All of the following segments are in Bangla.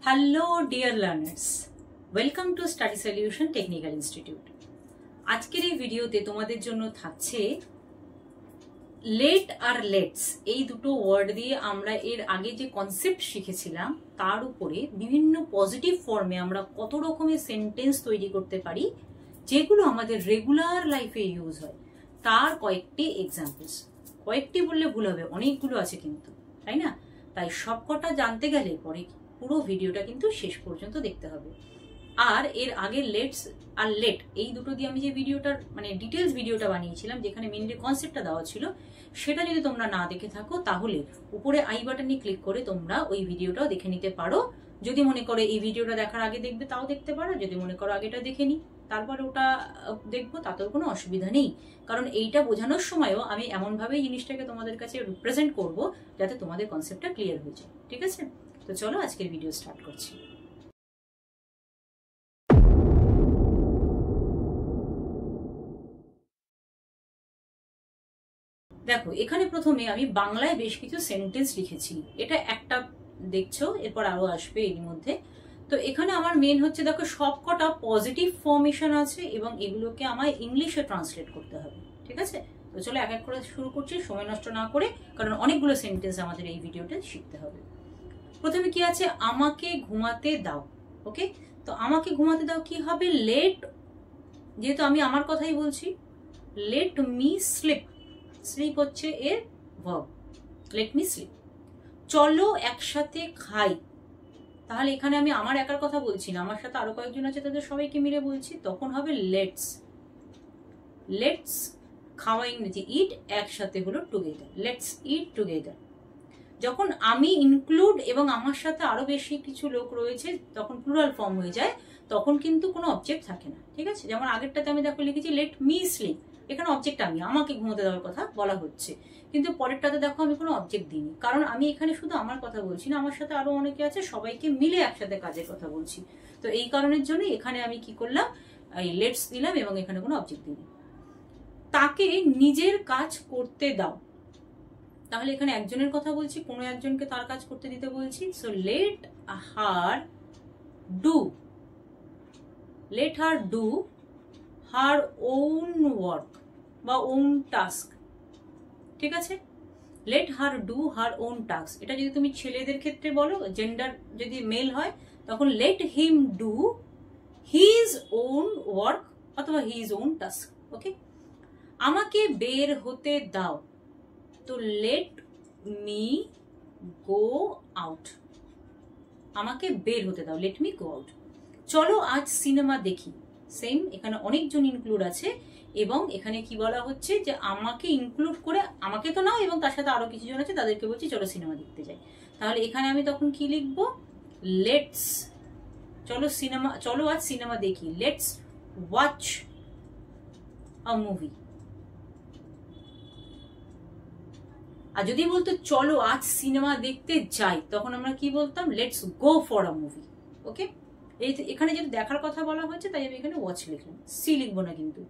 Hello dear learners, welcome to study solution technical institute. আজকের এই ভিডিওতে তোমাদের জন্য থাকছে লেট আর লেটস, এই দুটো ওয়ার্ড দিয়ে আমরা এর আগে যে কনসেপ্ট শিখেছিলাম তার উপরে বিভিন্ন পজিটিভ ফর্মে আমরা কত রকমের সেন্টেন্স তৈরি করতে পারি যেগুলো আমাদের রেগুলার লাইফে ইউজ হয় তার কয়েকটি এক্সাম্পলস। কয়েকটি বললে ভুল হবে, অনেকগুলো আছে কিন্তু, তাই না? তাই সবকটা জানতে গেলে পরে পুরো ভিডিওটা কিন্তু শেষ পর্যন্ত দেখতে হবে। আর এর আগে লেটস আর লেট এই দুটো দিয়ে আমি যে ভিডিওটার ডিটেলস ভিডিওটা বানিয়েছিলাম, যেখানে মেনলি কনসেপ্টটা দেওয়া ছিল, সেটা যদি তোমরা না দেখে থাকো তাহলে উপরে আই বাটনে ক্লিক করে তোমরা ওই ভিডিওটাও দেখে নিতে পারো। যদি মনে করো এই ভিডিওটা দেখার আগে দেখবে তাও দেখতে পারো, যদি মনে করো আগেটা দেখে নি তারপরে ওটা দেখবো তাতেও কোনো অসুবিধা নেই। কারণ এইটা বোঝানোর সময়ও আমি এমনভাবে জিনিসটাকে তোমাদের কাছে রিপ্রেজেন্ট করব যাতে তোমাদের কনসেপ্টটা ক্লিয়ার হয়ে যায়। ঠিক আছে? তো চলো আজকের ভিডিও স্টার্ট করছি। দেখো, এখানে প্রথমে আমি বাংলায় বেশ কিছু সেন্টেন্স লিখেছি। এটা একটা দেখছো, এরপর আরো আসবে এর মধ্যে। তো এখানে আমার মেন হচ্ছে, দেখো সবকটা পজিটিভ ফর্মেশন আছে এবং এগুলোকে আমায় ইংলিশে ট্রান্সলেট করতে হবে। ঠিক আছে? তো চলো এক এক করে শুরু করছি, সময় নষ্ট না করে, কারণ অনেকগুলো সেন্টেন্স আমাদের এই ভিডিওতে শিখতে হবে। প্রথমে কি আছে? আমাকে ঘুমাতে দাও। ওকে, তো আমাকে ঘুমাতে দাও কি হবে? লেট, যেহেতু আমি আমার কথাই বলছি, লেট মি স্লিপ। স্লিপ হচ্ছে এর ভার্ব, লেট মি স্লিপ। চলো একসাথে খাই। তাহলে এখানে আমি আমার একার কথা বলছি না, আমার সাথে আরো কয়েকজন আছে, তাদের সবাইকে মিলে বলছি, তখন হবে লেটস। লেটস খাওয়া ইংরেজি ইট, একসাথে হলো টুগেদার, লেটস ইট টুগেদার। যখন আমি ইনক্লুড এবং আমার সাথে আরো বেশি কিছু লোক রয়েছে তখন প্লুরাল ফর্ম হয়ে যায়, তখন কিন্তু কোনো অবজেক্ট থাকে না। ঠিক আছে? যেমন আগেরটাতে আমি দেখো লিখেছি লেট মি স্লিপ, এখানে অবজেক্ট আমি, আমাকে ঘুমোতে দেওয়ার কথা বলা হচ্ছে, কিন্তু পরেরটাতে দেখো আমি কোনো অবজেক্ট দিইনি, কারণ আমি এখানে শুধু আমার কথা বলছি না, আমার সাথে আরো অনেকে আছে, সবাইকে মিলে একসাথে কাজের কথা বলছি। তো এই কারণের জন্য এখানে আমি কি করলাম, এই লেটস দিলাম এবং এখানে কোনো অবজেক্ট দিইনি। তাকে নিজের কাজ করতে দাও। তাহলে এখানে একজনের কথা বলছি, কোনো একজনকে তার কাজ করতে দিতে বলছি। So let her do, let her do her own work বা ওন টাস্ক। ঠিক আছে? Let her do her own task. এটা যদি তুমি ছেলেদের ক্ষেত্রে বলো, জেন্ডার যদি মেল হয়, তখন let him do his own work অথবা হিজ ওন টাস্ক। ওকে, আমাকে বের হতে দাও, তো লেট মি গো আউট। আমাকে বের হতে দাও, লেট মি গো আউট। চলো আজ সিনেমা দেখি। সেম, এখানে অনেকজন ইনক্লুড আছে এবং এখানে কি বলা হচ্ছে যে আমাকে ইনক্লুড করে, আমাকে তো নাও এবং তার সাথে আরো কিছু জন আছে তাদেরকে বলছি চলো সিনেমা দেখতে যাই। তাহলে এখানে আমি তখন কি লিখবো? লেটস, চলো আজ সিনেমা দেখি, লেটস ওয়াচ আ মুভি। আর যদি বলতো চলো আজ সিনেমা দেখতে যাই, তখন আমরা কি বলতাম? Let's go for a movie. Okay, এখানে যেহেতু দেখার কথা বলা হয়েছে তাই আমি এখানে ওয়াচ লিখলাম, সি লিখবো না কিন্তু।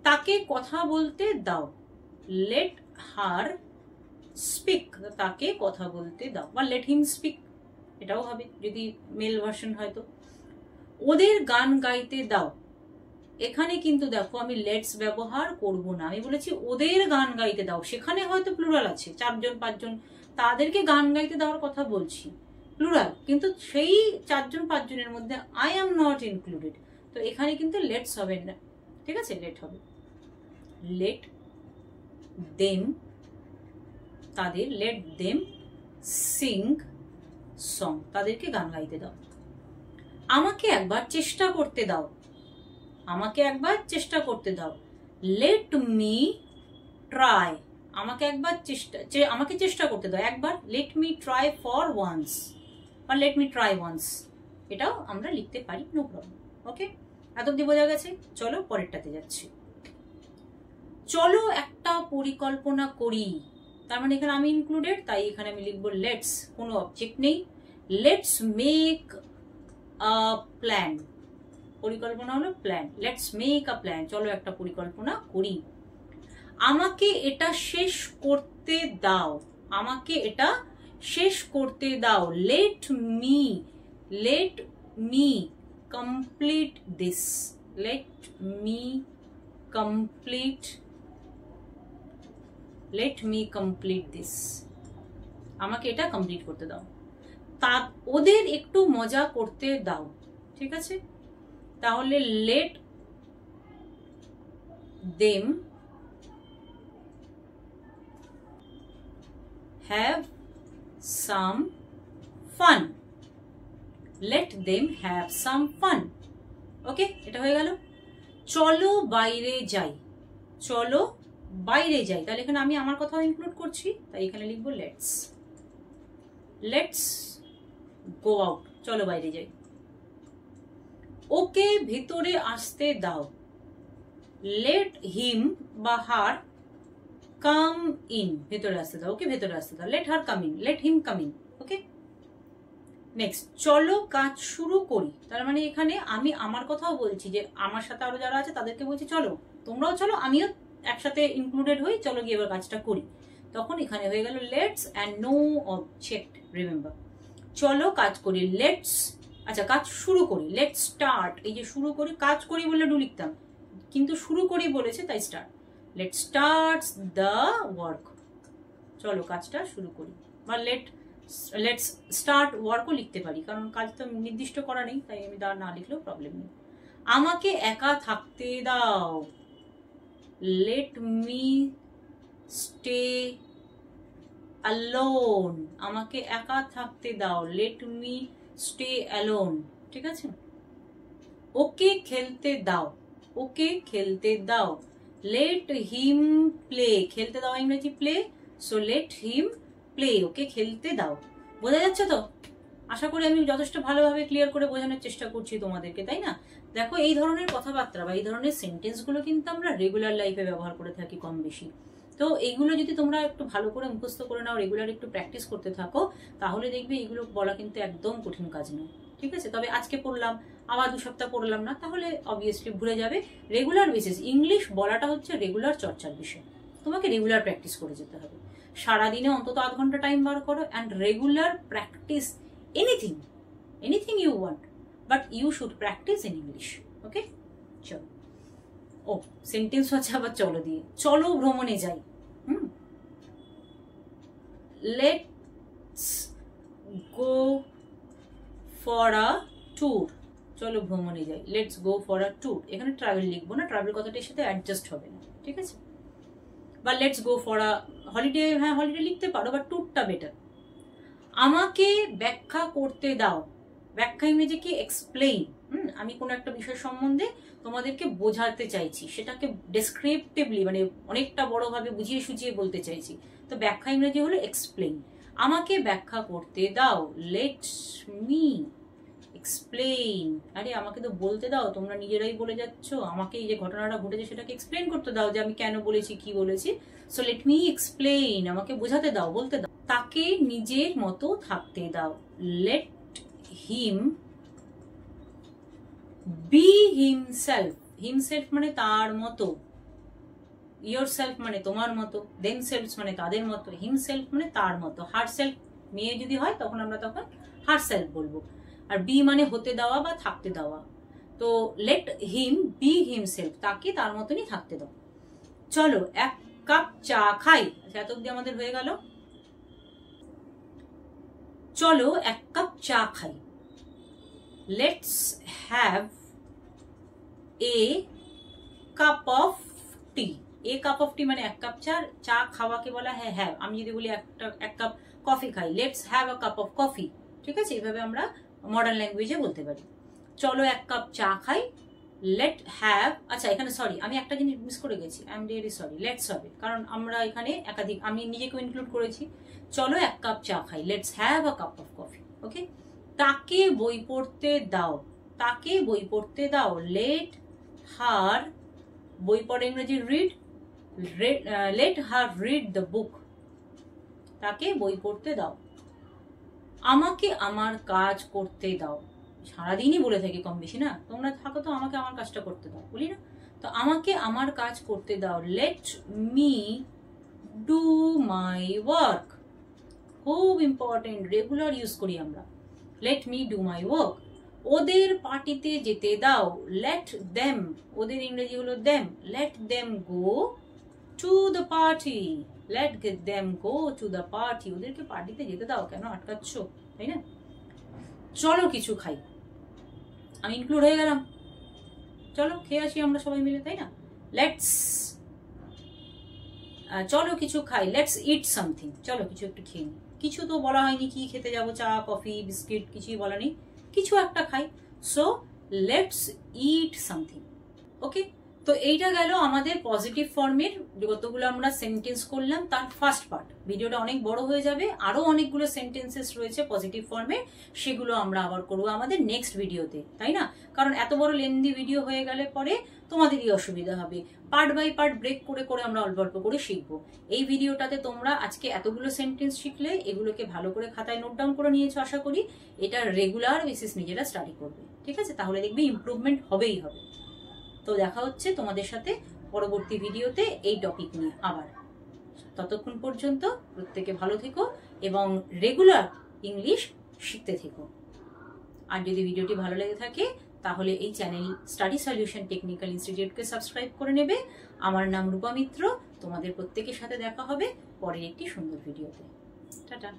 তাকে কথা বলতে দাও, লেট হার স্পিক। তাকে কথা বলতে দাও বা লেট হিম স্পিক, এটাও হবে যদি মেল ভার্সন হয়। তো ওদের গান গাইতে দাও। এখানে কিন্তু দেখো আমি লেটস ব্যবহার করব না, আমি বলেছি ওদের গান গাইতে দাও। সেখানে হয়তো প্লুরাল আছে, 4 জন 5 জন, তাদেরকে গান গাইতে দেওয়ার কথা বলছি, প্লুরাল, কিন্তু সেই 4 জন 5 জনের মধ্যে আই এম নট ইনক্লুডেড, তো এখানে কিন্তু লেটস হবে না। ঠিক আছে? লেট হবে লেট দেম, তাদের, লেট দেম সিং সং, তাদেরকে গান গাইতে দাও। আমাকে একবার চেষ্টা করতে দাও, আমাকে একবার চেষ্টা করতে দাও, লেট মি ট্রাই। আমাকে একবার আমাকে চেষ্টা করতে দাও একবার, let me try for once বা লেট মি ট্রাই ওয়ান্স, এটাও আমরা লিখতে পারি, নো প্রবলেম। ওকে, এত অব্দি বোঝা গেছে? চলো পরেরটাতে যাচ্ছি। চলো একটা পরিকল্পনা করি, তার মানে এখানে আমি ইনক্লুডেড, তাই এখানে আমি লিখবো লেটস, কোনো অবজেক্ট নেই, লেটস মেক আ প্ল্যান। পরিকল্পনা হলো plan, let's make a plan, চলো একটা পরিকল্পনা করি। আমাকে এটা শেষ করতে দাও, আমাকে এটা শেষ করতে দাও, let me let me complete this, let me complete, let me complete this, আমাকে এটা কমপ্লিট করতে দাও। তা ওদের একটু মজা করতে দাও, ঠিক আছে? তাহলে let them have some fun, let them have some fun. Okay, এটা হয়ে গেল। চলো বাইরে যাই, চলো বাইরে যাই, তাহলে এখানে আমি আমার কথাও ইনক্লুড করছি, তাই এখানে লিখবো লেটস, লেটস গো আউট, চলো বাইরে যাই। ওকে ভিতরে আসতে দাও, লেট হিম বা হার কাম ইন, ভেতরে আসতে দাও, ওকে ভেতরে আসতে দাও, let her come in, let him come in. Okay, next, চলো কাজ শুরু করি, তার মানে এখানে আমি আমার কথাও বলছি, যে আমার সাথে আরো যারা আছে তাদেরকে বলছি চলো তোমরাও চলো, আমিও একসাথে ইনক্লুডেড হই, চলো গিয়ে এবার কাজটা করি। তখন এখানে হয়ে গেল let's and no object, remember. চলো কাজ করি, লেটস, আচ্ছা কাজ শুরু করি, লেটস স্টার্ট, এই যে শুরু করি, কাজ করি বলে ডু লিখতাম, কিন্তু শুরু করি বলেছে তাই start, let's start the work, চলো কাজটা শুরু করি। বা লেটস স্টার্ট ওয়ার্কও লিখতে পারি, কারণ কাজ তো নির্দিষ্ট করা নেই, তাই আমি না লিখলেও প্রবলেম নেই। আমাকে একা থাকতে দাও, লেট মি স্টে অ্যালোন, আমাকে একা থাকতে দাও, লেট মি স্টে অ্যালোন, ঠিক আছে? ওকে খেলতে দাও, ওকে খেলতে দাও, লেট হিম প্লে, খেলতে দাও ইংরেজি play, so let him play, ওকে খেলতে দাও। বোঝা যাচ্ছে তো? আশা করি আমি যথেষ্ট ভালোভাবে ক্লিয়ার করে বোঝানোর চেষ্টা করছি তোমাদেরকে, তাই না? দেখো, এই ধরনের কথাবার্তা বা এই ধরনের সেন্টেন্সগুলো কিন্তু আমরা রেগুলার লাইফে ব্যবহার করে থাকি কম বেশি। তো এইগুলো যদি তোমরা একটু ভালো করে মুখস্থ করে নাও, রেগুলার একটু প্র্যাকটিস করতে থাকো, তাহলে দেখবে এগুলো বলা কিন্তু একদম কঠিন কাজ নয়, ঠিক আছে? তবে আজকে পড়লাম, আবার 2 সপ্তাহ পড়লাম না, তাহলে অবভিয়াসলি ভুলে যাবে। রেগুলার বেসিস ইংলিশ বলাটা হচ্ছে রেগুলার চর্চার বিষয়, তোমাকে রেগুলার প্র্যাকটিস করে যেতে হবে। সারাদিনে অন্তত 8 ঘন্টা টাইম বার করো, and regular practice anything, anything you want, but you should practice in English. Okay, চলো। ও সেন্টেন্স হচ্ছে আবার চলো দিয়ে, চলো ভ্রমণে যাই, let's go for a tour, চলো ভ্রমণে যাই, let's go for a tour, এখানে ট্রাভেল লিখবো না, ট্রাভেল কথাটার সাথে অ্যাডজাস্ট হবে না, ঠিক আছে? বা let's go for a holiday, হ্যাঁ হলিডে লিখতে পারো, বা ট্যুরটা বেটার। আমাকে ব্যাখ্যা করতে দাও, ব্যাখ্যা ইংরেজি কি এক্সপ্লেইন, আমি কোনো একটা বিষয় সম্বন্ধে তোমাদেরকে বোঝাতে চাইছি, সেটাকে ডেসক্রিপটিভলি মানে অনেকটা বড়ভাবে বুঝিয়ে সুঝিয়ে বলতে চাইছি, তো ব্যাখ্যা ইংরেজি হলো এক্সপ্লেইন। আমাকে ব্যাখ্যা করতে দাও, লেট মি এক্সপ্লেইন। আরে আমাকে তো বলতে দাও, তোমরা নিজেরাই বলে যাচ্ছ, আমাকে এই যে ঘটনাটা ঘটেছে সেটাকে এক্সপ্লেইন করতে দাও, যে আমি কেন বলেছি কি বলেছি, সো লেট মি এক্সপ্লেইন, আমাকে বোঝাতে দাও, বলতে দাও। তাকে নিজের মতো থাকতে দাও, let him be himself, himself মানে তার মতো, ইয়োর সেলফ মানে তোমার মতো, দেম সেলফ মানে তাদের মতো, হিমসেলফ মানে তার মতো, হার সেলফ মেয়ে যদি হয় তখন আমরা তখন হার সেলফ বলবো, আর বি মানে হতে দেওয়া বা থাকতে দেওয়া, তো লেট হিম বি হিমসেলফ, তাকে তার মতনই থাকতে দাও। চলো এক কাপ চা খাই, এত অব্দি আমাদের হয়ে গেল। চলো এক কাপ চা খাই, let's have a cup of tea, a cup of tea মানে এক কাপ চা, চা খাওয়াকে বলা হ্যাঁ হ্যাভ, আমি যদি বলি এক কাপ কফি খাই, let's have a cup of coffee, ঠিক আছে? এইভাবে আমরা মডার্ন ল্যাঙ্গুয়েজে বলতে পারি। চলো এক কাপ চা খাই, লেট হ্যাভ, আচ্ছা এখানে সরি আমি একটা জিনিস মিস করে গেছি, I am really sorry, let's হবে, কারণ আমরা এখানে একাধিক, আমি নিজেকেও ইনক্লুড করেছি। চলো এক কাপ চা খাই, let's have a cup of coffee, okay? তাকে বই পড়তে দাও, তাকে বই পড়তে দাও, লেট হার, বই পড়ে ইংরেজি read, let her read the book, তাকে বই পড়তে দাও। আমাকে আমার কাজ করতে দাও, সারাদিনই বলে থাকি কম বেশি না, তোমরা থাকো তো আমাকে আমার কাজটা করতে দাও, বলি না? তো আমাকে আমার কাজ করতে দাও, let me do my work, খুব ইম্পর্টেন্ট, রেগুলার ইউজ করি আমরা। Let me do my work. ওদের পার্টিতে যেতে দাও, লেট দেম, ওদের ইংরেজি হলো them, let them go to the party, let them go to the party, ওদেরকে পার্টিতে যেতে দাও, কেন আটকাচ্ছ, তাই না? চলো কিছু খাই, আমি ইনক্লুড হয়ে গেলাম, চলো খেয়ে আসি আমরা সবাই মিলে, তাই না? লেটস, চলো কিছু খাই, লেটস ইট সামথিং, চলো কিছু একটু খেয়ে নি। কিছু তো বলা হয়নি কি খেতে যাবো, চা কফি বিস্কিট কিছুই বলা নেই, কিছু একটা খাই। So let's eat something. Okay, তো এইটা গেল আমাদের পজিটিভ ফর্মের যতগুলো আমরা সেন্টেন্স করলাম তার ফার্স্ট পার্ট। ভিডিওটা অনেক বড় হয়ে যাবে, আরো অনেকগুলো সেন্টেন্সেস রয়েছে পজিটিভ ফর্মে, সেগুলো আমরা আবার করবো আমাদের নেক্সট ভিডিওতে, তাই না? কারণ এত বড় লেন্দি ভিডিও হয়ে গেলে পরে তোমাদেরই অসুবিধা হবে। পার্ট বাই পার্ট ব্রেক করে করে আমরা অল্প অল্প করে শিখবো। এই ভিডিওটাতে তোমরা আজকে এতগুলো সেন্টেন্স শিখলে, এগুলোকে ভালো করে খাতায় নোট ডাউন করে নিয়েছো আশা করি। এটা রেগুলার বেসিস নিজেরা স্টাডি করবে, ঠিক আছে? তাহলে দেখবে ইমপ্রুভমেন্ট হবেই হবে। তো দেখা হচ্ছে তোমাদের সাথে পরবর্তী ভিডিওতে এই টপিক নিয়ে আবার। ততক্ষণ পর্যন্ত প্রত্যেকে ভালো থেকো এবং রেগুলার ইংলিশ শিখতে থেকো। আর যদি ভিডিওটি ভালো লেগে থাকে তাহলে এই চ্যানেল স্টাডি সলিউশন টেকনিক্যাল ইনস্টিটিউটকে সাবস্ক্রাইব করে নেবে। আমার নাম রূপা মিত্র। তোমাদের প্রত্যেকের সাথে দেখা হবে পরের একটি সুন্দর ভিডিওতে। টাটা।